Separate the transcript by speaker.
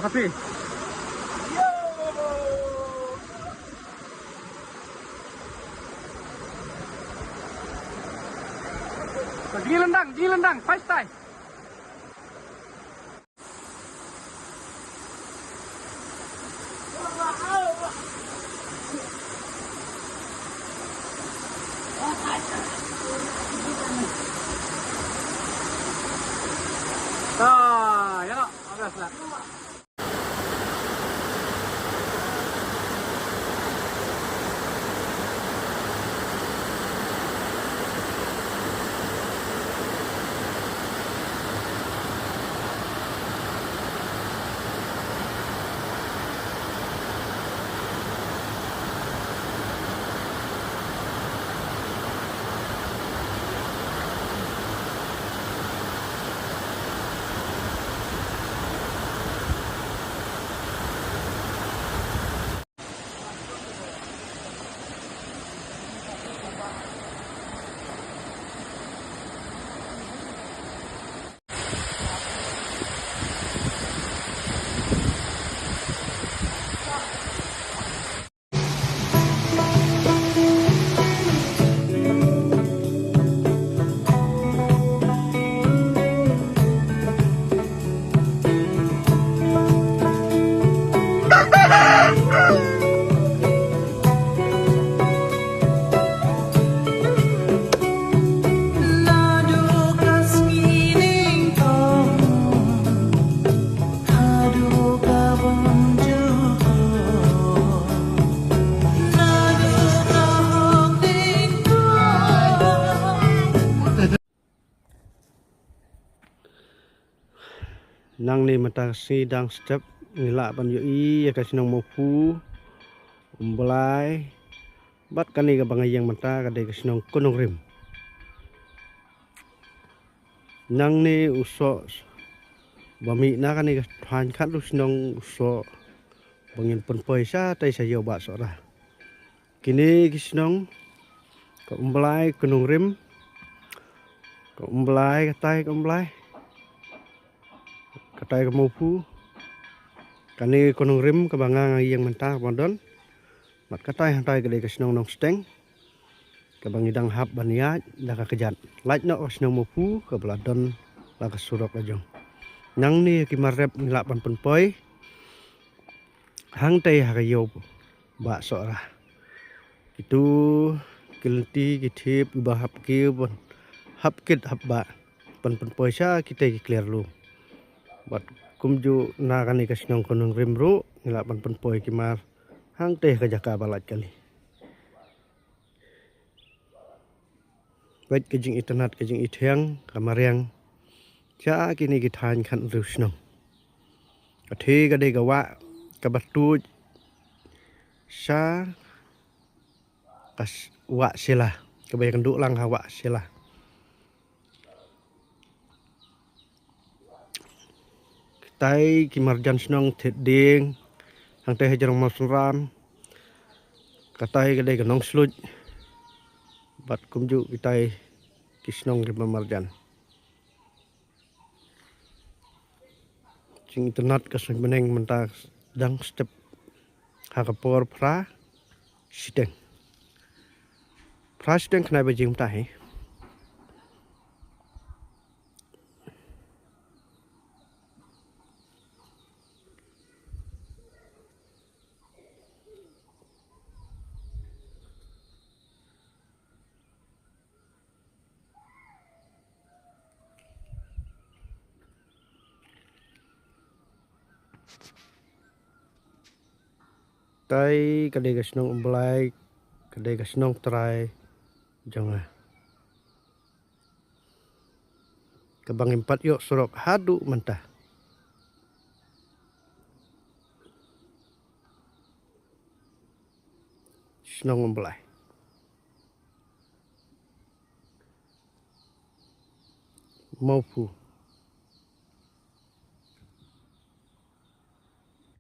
Speaker 1: sapi. Gigi lendang, five style. Ya, agak lah. Nang ni mata sidang step ngilak pan yoi ya kasinong mopu umbelai bat kani ka bangayang mata kadai kasinong kunong rim nang ni usok bami na kani ka than khat lu sinong usok bangin penpoi sa tai sayo ba sora kini kasinong ka umbelai kunong rim ka umbelai katai ka umbelai katai kemupu kani konong rim kebangang yang mentah bondon mat katai hantai gede kesenong nong steng kebang idang hap baniat dah kejat lait nok kesenong mupu ke beladon la ke surok ajong nang ni kimarep ngilak pan penpoi hang tai hakayo ba sora itu kilenti kitip bahap ki bon hap kit hap ba pan penpoi sa kita clear lu bat kumju na kani kasinong konong rimru ngilak pan penpoi kimar hang teh ka jaka balat kali baik kejing internet kejing itheng kamariang cha kini kithan khan rusnong kathi ka de gawa ka batu sa kas wa sila kebanyakan duk lang hawa sila tai kimarjan snong theding hang teh jarong masram katai gede ganong sluj bat kumju kitai kisnong ri marjan sing internet kasih meneng mentah dang step hakapor pra sideng kena bajing tahi tai kadai kasnong umbelai kadai kasnong trai jangan kebang empat yuk surok hadu mentah snong umbelai maupu